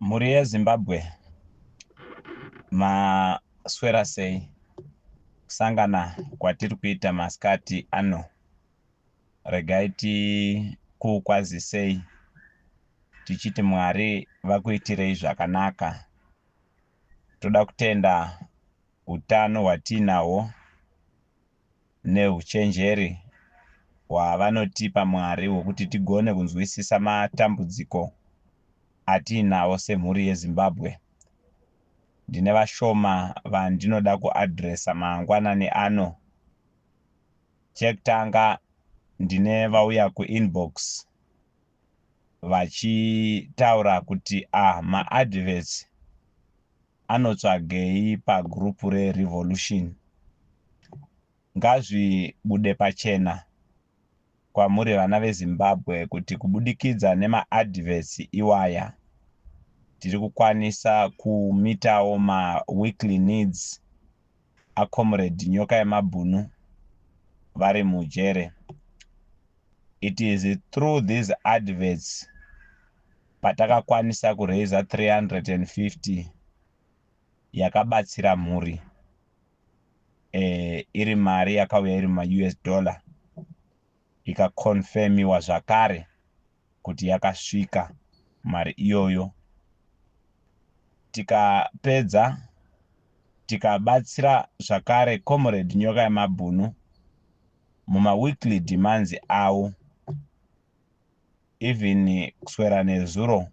Mhuri yeZimbabwe maswera sei kusangana kwatiri kuita masikati ano. Regai tikukwazisei tichiti Mwari vakuitirei zvakanaka. Toda kutenda utano hwatinahwo neuchenjeri hwavanotipa Mwari hwokuti tigone kunzwisisa matambudziko atinawo semhuri yeZimbabwe. Ndine vashoma vandinoda kuadhiresa mangwanani ano. Chekutanga ndine vauya kuinbox vachitaura kuti maadverts anotsvagei pagrupu reRevolution. Ngazvibude pachena kwamuri vana veZimbabwe kuti kubudikidza nemaadverts iwaya tiri kukwanisa kumitawo weekly needs aComrade Nyoka Yemabhunu vari mujere. It is through these adverts patakakwanisa kuraisa 350 yakabatsira mhuri. Iri mari yakauya iri US dollar ikakonfirmiwa zvakare kuti yakasvika mari iyoyo. Tikapedza tikabatsira zvakare Comrade Nyoka Yemabhunu weekly demands avo, even kuswera nezuro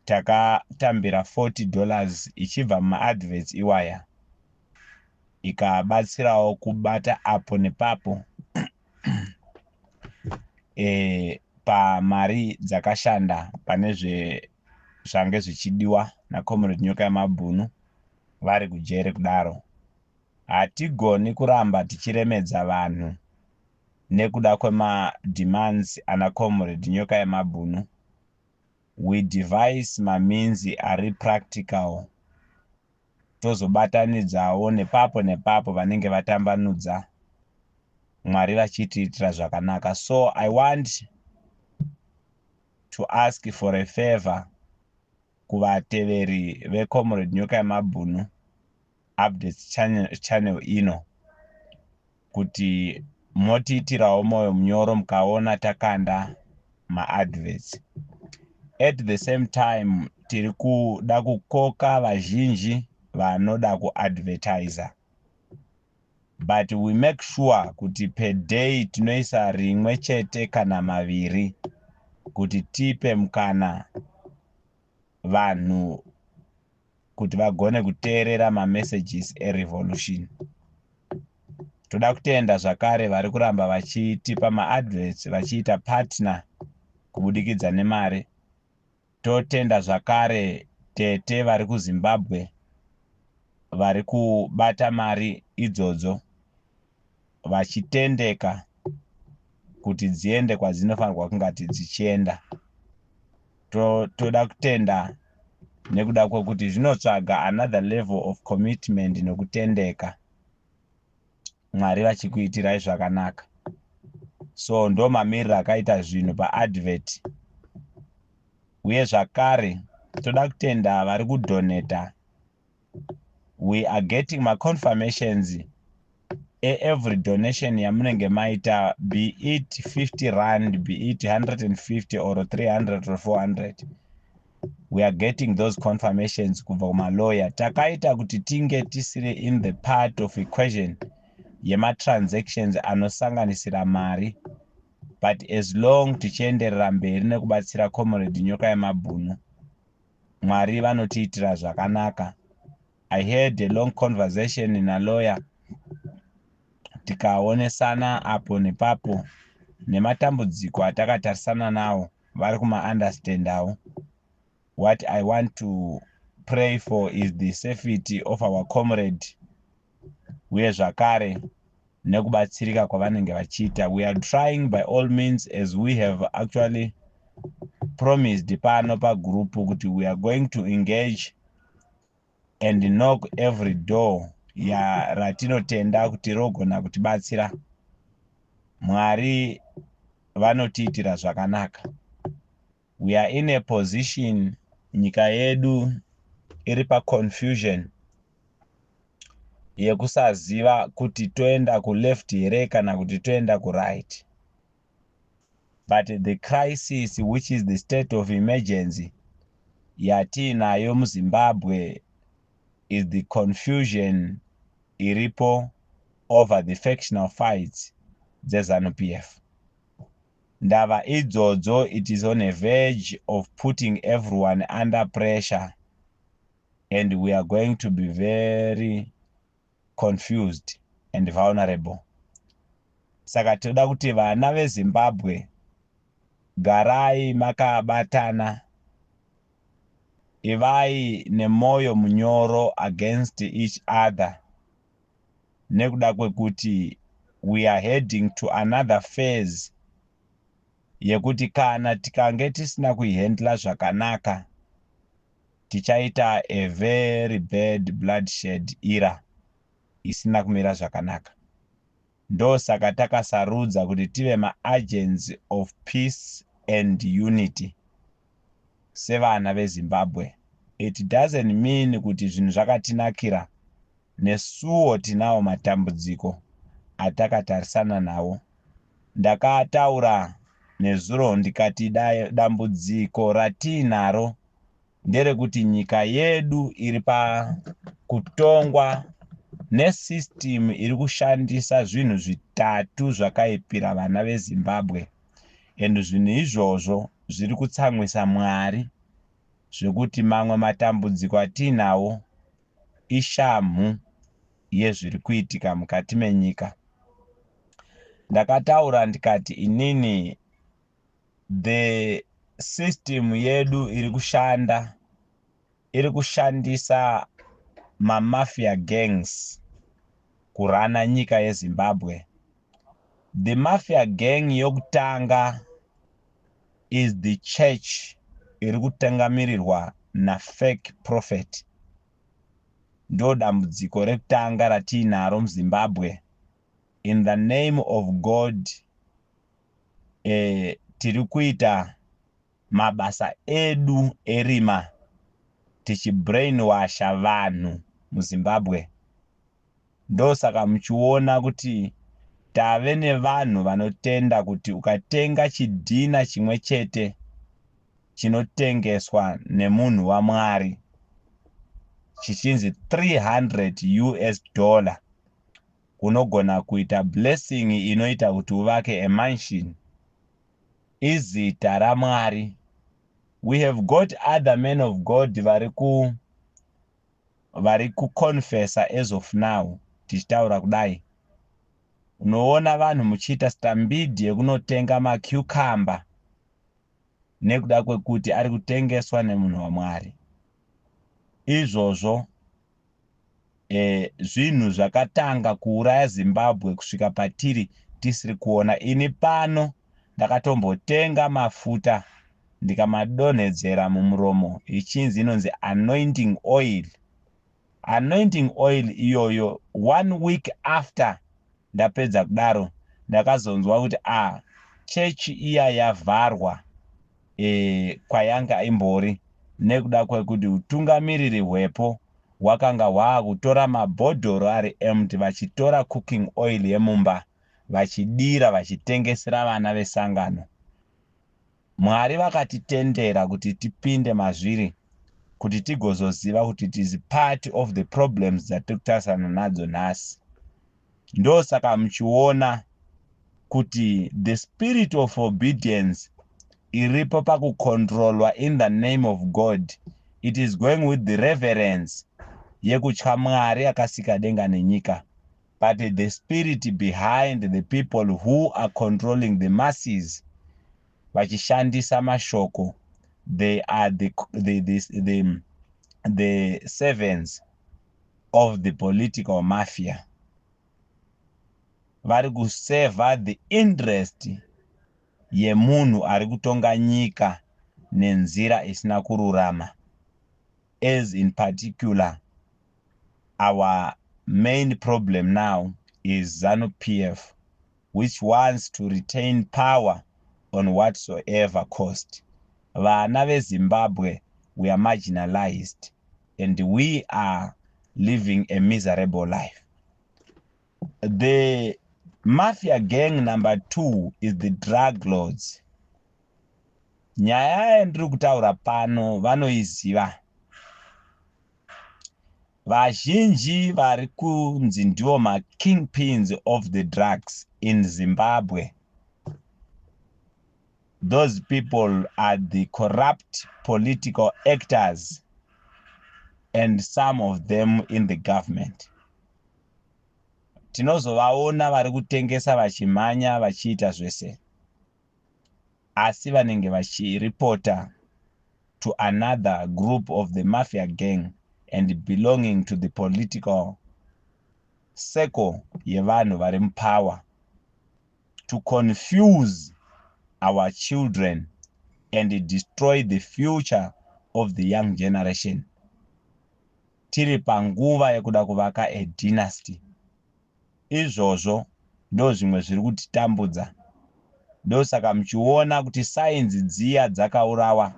takatambira $40 ichibva mumaadverts iwaya ikabatsirawo kubata apo nepapo pamari dzakashanda pane zvange zvichidiwa naComrade Nyoka Yemabhunu vari kujere kudaro. Hatigoni kuramba tichiremedza vanhu nekuda kwemademands anaComrade Nyoka Yemabhunu. We devise means ari practical tozobatanidzawo nepapo nepapo vanenge vatambanudza, Mwari vachitiitira zvakanaka. So I want to ask for a favor kuvateveri veComrade Nyoka Yemabhunu updates channel ino kuti motiitirawo moyo munyoro mukaona takanda maadverts. At the same time tiri kuda kukoka vazhinji vanoda kuadvertiser, but we make sure kuti per day tinoisa rimwe chete kana maviri kuti tipe mukana vanhu kuti vagone kuteerera mamessages eRevolution. Toda kutenda zvakare vari kuramba vachitipa maadverts vachiita partner kubudikidza nemari. Totenda zvakare tete vari kuZimbabwe vari kubata mari idzodzo vachitendeka kuti dziende kwadzinofanirwa kungati dzichienda. Toda kutenda nekuda kwekuti zvinotsvaga another level of commitment nokutendeka, Mwari vachikuitirai zvakanaka. So ndo mamiriro akaita zvinhu paadvert. Uye zvakare toda kutenda vari kudoneta. We are getting confirmations every donation yamunenge maita, be it 50 rand, be it 150 or 300 or 400. We are getting those confirmations kubva kumalawyer. Takaita kuti tinge tisiri in the part of equation yematransactions anosanganisira mari, but as long tichienderera mberi nekubatsira Comrade Nyoka Yemabhunu, Mwari vanotiitira zvakanaka. I had a long conversation na lawyer, tikaonesana apo nepapo nematambudziko atakatarisana nawo vari kuma-understandawo. What I want to pray for is the safety of our comrade, uye zvakare nekubatsirika kwavanenge vachiita. We are trying by all means, as we have actually promised pano pagroup, kuti we are going to engage and knock every door ratinotenda kuti rogona kutibatsira. Mwari vanotiitira zvakanaka. We are in a position nyika yedu iri paconfusion yekusaziva kuti toenda kuleft here kana kuti toenda kuright. But the crisis, which is the state of emergency yatinayo muZimbabwe, is the confusion iripo over the factional fights zeZANU-PF. Ndava idzodzo, it is on a verge of putting everyone under pressure, and we are going to be very confused and vulnerable. Saka toda kuti vana veZimbabwe garai makabatana, ivai nemoyo munyoro against each other, nekuda kwekuti we are heading to another phase yekuti kana tikange tisina kuihandla zvakanaka tichaita a very bad bloodshed era isina kumira zvakanaka. Ndo saka takasarudza kuti tive ma-agents of peace and unity sevana veZimbabwe. It doesn't mean kuti zvinhu zvakatinakira nesuwo tinawo matambudziko atakatarisana nawo. Ndakataura nezuro ndikati dambudziko ratinaro nderekuti nyika yedu iri pakutongwa nesystem iri kushandisa zvinhu zvitatu zvakaipira vana veZimbabwe, and zvinhu izvozvo zviri kutsamwisa Mwari zvekuti mamwe matambudziko atinawo ishamhu yezviri kuitika mukati menyika. Ndakataura ndikati inini the system yedu iri kushandisa mafia gangs kurana nyika yeZimbabwe. The mafia gang yokutanga is the church iri kutangamirirwa na fake prophet. Ndo dambudziko rekutanga ratinaro muZimbabwe. In the name of God, tiri kuita mabasa edu erima tichibrainwasha vanhu muZimbabwe. Ndo saka muchiona kuti tave nevanhu vanotenda kuti ukatenga chidhina chimwe chete chinotengeswa nemunhu waMwari chichinzi $300 unogona kuita blessing inoita kuti uvake a mansion. Izita raMwari. We have got other men of God vari kuconfessa as of now. Tichitaura kudai, unoona vanhu muchiita stambidi yekunotenga macucumber nekuda kwekuti ari kutengeswa nemunhu waMwari. Izvozvo zvinhu zvakatanga kuuraya Zimbabwe kusvika patiri tisiri kuona. Ini pano ndakatombotenga mafuta ndikamadonhedzera mumuromo, ichinzi inonzi anointing oil. Anointing oil iyoyo 1 week after ndapedza kudaro ndakazonzwa kuti chechi iya yavharwa kwayanga imbori nekuda kwekuti utungamiriri hwepo hwakanga hwakutora mabhodhoro ari empty vachitora cooking oil yemumba vachidira vachitengesera vana vesangano. Mwari vakatitendera kuti tipinde mazviri kuti tigozoziva kuti it is part of the problems dzatiri kutarisana nadzo nhasi. Ndo saka muchiona kuti the spirit of obedience iripo pakukontrolwa in the name of God. It is going with the reverence yekutya Mwari akasika denga nenyika. But the spirit behind the people who are controlling the masses vachishandisa mashoko, they are the servants of the political mafia. Vari kuseva the interest yemunhu ari kutonga nyika nenzira isina kururama. As in particular, our main problem now is ZANU-PF, which wants to retain power on whatsoever cost. Vana veZimbabwe we are marginalized and we are living a miserable life. The mafia gang number 2 is the drug lords. Nyaya yandiri kutaura pano vanoiziva. Vazhinji vari kunzi ndivo ma-kingpins of the drugs in Zimbabwe. Those people are the corrupt political actors and some of them in the government. Tinozovaona vari kutengesa vachimhanya vachiita zvese. Asi vanenge vachiripota to another group of the mafia gang and belonging to the political circle yevanhu vari mupower to confuse our children and destroy the future of the young generation. Tiri panguva yekuda kuvaka a dynasty. Izvozvo ndo zvimwe zviri kutitambudza. Ndosaka muchiona kuti sainzi dziya dzakaurawa.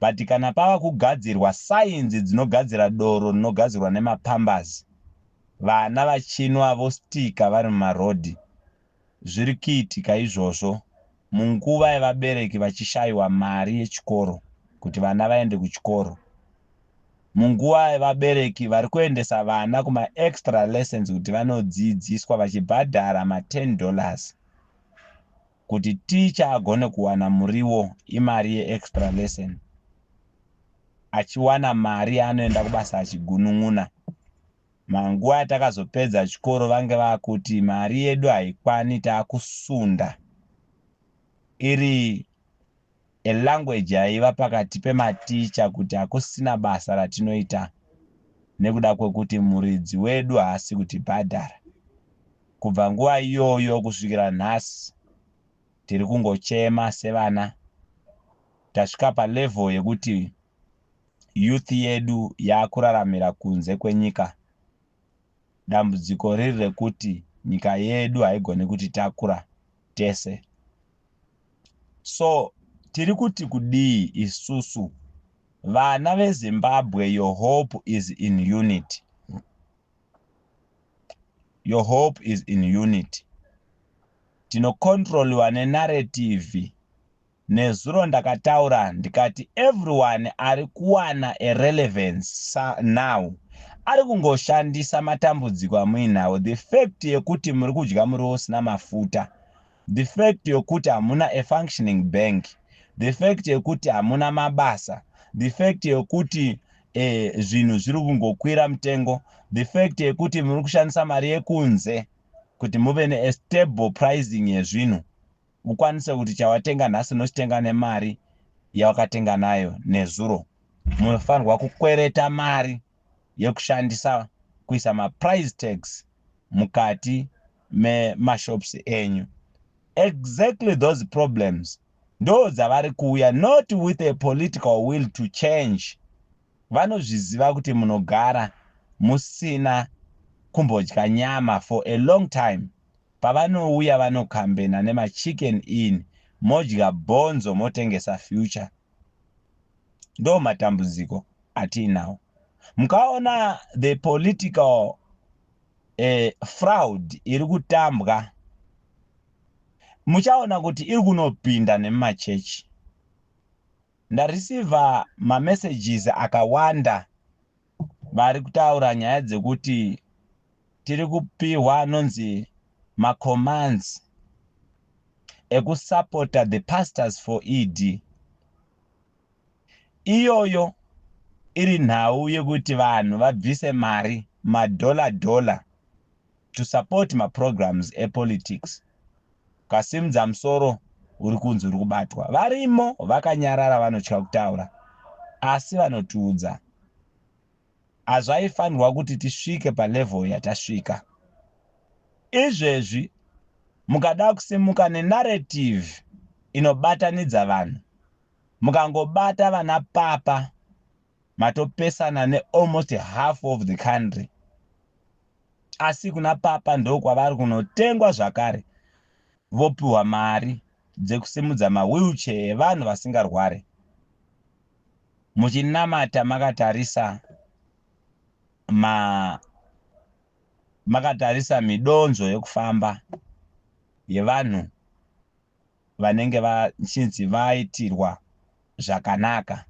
But kana pava kugadzirwa sainzi dzinogadzira doro rinogadzirwa nemapambazi, vana vachinwa vostika vari mumarodhi. Zviri kuitika izvozvo munguva yevabereki vachishayiwa mari yechikoro kuti vana vaende kuchikoro. Munguva yevabereki vari kuendesa vana kuma extra lessons kuti vanodzidziswa vachibhadhara ma$10 kuti ticha agone kuwana muriwo imari ye-extra lesson. Achiwana mari anoenda kubasa achigunun'una. Manguva atakazopedza chikoro vange vakuti mari yedu haikwani taakusunda. Iri a language yaiva pakati pematicha kuti hakusina basa ratinoita nekuda kwekuti muridzi wedu haasi kutibhadhara. Kubva nguva iyoyo kusvikira nhasi tiri kungochema sevana. Tasvika palevel yekuti youth yedu yakuraramira kunze kwenyika. Dambudziko riri rekuti nyika yedu haigoni kuti takura tese. So tiri kuti kudii isusu vana veZimbabwe, your hope is in unity. Your hope is in unity. Tinokontroliwa nenarrative. Nezuro ndakataura ndikati everyone ari kuwana a relevance now. Ari kungoshandisa matambudziko amuinawo. The fact yekuti muri kudya muriwo usina mafuta. The fact yekuti hamuna a functioning bank. The fact yekuti hamuna mabasa. The fact yekuti zvinhu zviri kungokwira mutengo. The fact yekuti muri kushandisa mari yekunze kuti muve ne stable pricing yezvinhu. Ukwanise kuti chawatenga nhasi nochitenga nemari yawakatenga nayo nezuro. Munofanirwa kukwereta mari yekushandisa kuisa ma-price tags mukati memashops enyu. Exactly those problems ndo dzavari kuuya, not with a political will to change. Vanozviziva kuti munogara musina kumbodya nyama for a long time. Pavanouya vanokambena nema-chicken in, modya bonzo motengesa future. Ndo matambudziko atiinawo. Mukaona the political fraud iri kutambwa, muchaona kuti iri kunopinda nemumachechi. Ndareceiva ma-messages akawanda vari kutaura nyaya dzekuti tiri kupiwa nonzi ma-commands ekusupporta the pastors for ED. Iyoyo iri nhau yekuti vanhu vabvise mari $, to support ma-programs e-politics. Kasimudza musoro uri kunzi uri kubatwa. Varimo vakanyarara vanotya kutaura. Asi vanotiudza. Hazvaifanirwa kuti tisvike palevel yatasvika. Izvezvi mukada kusimuka nenarrative inobatanidza vanhu. Mukangobata vana papa matopesana ne almost half of the country. Asi kuna papa ndo kwavari kunotengwa zvakare. Vopiwa mari dzekusimudza ma-wheelchair evanhu vasingarware. muchinamata makatarisa midonzo yekufamba yevanhu vanenge vachinzi vaitirwa zvakanaka.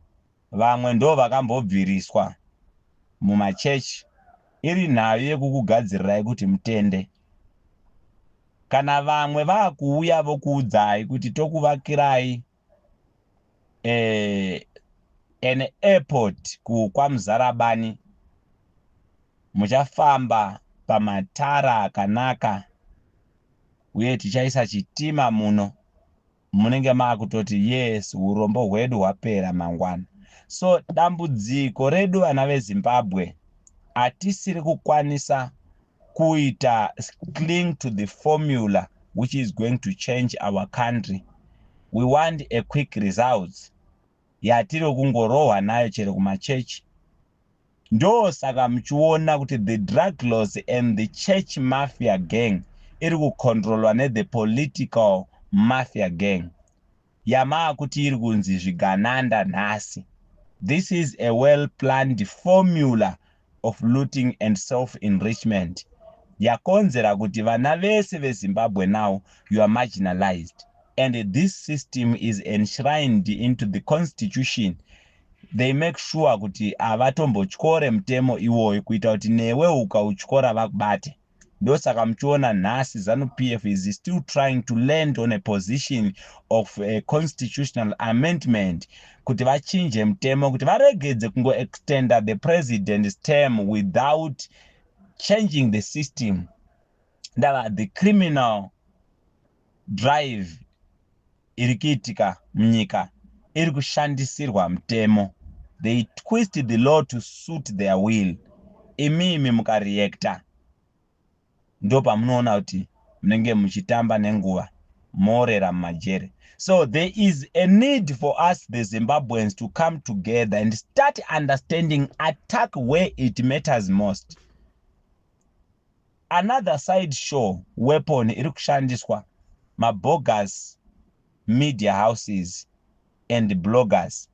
Vamwe ndo vakambobviriswa mumachechi iri nhayo yekukugadzirirai kuti mutende. Kana vamwe vakuuya vokuudzai kuti tokuvakirai an airport kwaMuzarabani, muchafamba pamatara akanaka uye tichaisa chitima muno, munenge makutoti yes, urombo hwedu hwapera mangwana. So dambudziko redu vana veZimbabwe hatisiri kukwanisa kuita cling to the formula which is going to change our country. We want a quick results yatiri kungorohwa nayo chero kumachechi. Ndo saka muchiona kuti the drug laws and the church mafia gang iri kucontrolwa ne-the political mafia gang yamaa kuti iri kunzi zvigananda nhasi. This is a well-planned formula of looting and self-enrichment yakonzera kuti vana vese veZimbabwe now you are marginalized, and this system is enshrined into the constitution. They make sure kuti avatombotyore mutemo iwoyo kuita kuti newe ukautyora vakubate. Ndo saka muchiona nhasi ZANU-PF is still trying to land on a position of a constitutional amendment kuti vachinje mutemo kuti varegedze kungo extenda the president's term without changing the system. Ndava the criminal drive iri kuitika munyika iri kushandisirwa mutemo. They twist the law to suit their will. Imimi mukareacta ndo pamunoona kuti munenge muchitamba nenguva morera mumajere. So there is a need for us the Zimbabweans to come together and start understanding attack where it matters most. Another side show weapon iri kushandiswa mabogus media houses and bloggers.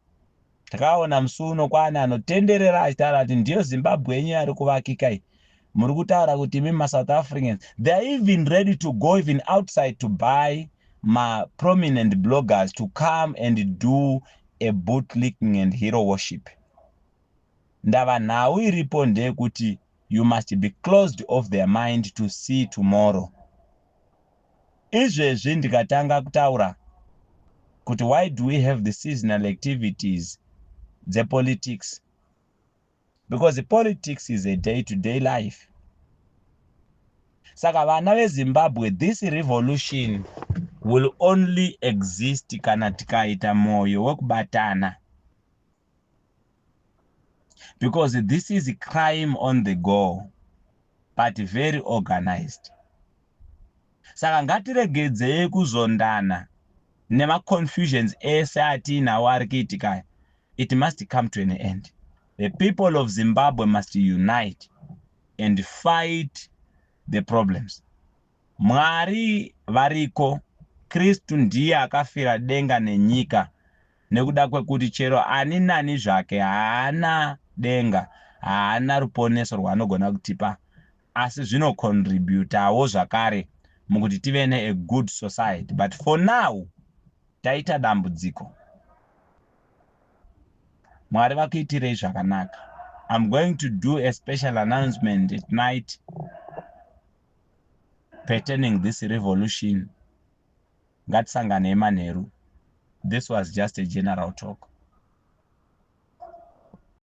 Takaona musuno kwana anotenderera achitaura kuti ndiyo Zimbabwe yenyu ari kuvakika iyi. Muri kutaura kuti mimi South Africans, they are even ready to go even outside to buy my prominent bloggers to come and do a bootlicking and hero worship. Ndava nhau iripo ndeyekuti you must be closed off their mind to see tomorrow. Izvezvi ndikatanga kutaura kuti why do we have the seasonal activities, the politics? Because the politics is a day-to-day life. Saka vana veZimbabwe, this revolution will only exist kana tikaita moyo wekubatana. Because this is a crime on the go, but very organized. Saka ngatiregedzei kuzondana nema confusions ese atinawo ari kuitika. It must come to an end. The people of Zimbabwe must unite and fight the problems. Mwari variko, Kristu ndiye akafira denga nenyika nekuda kwekuti chero ani nani zvake haana denga, haana ruponeso rwaanogona kutipa, asi zvinocontributawo zvakare mukuti tive a good society. But for now, taita dambudziko. Mwari vakuitirei zvakanaka. I'm going to do a special announcement at night pertaining this revolution. Ngatisangane manheru. This was just a general talk.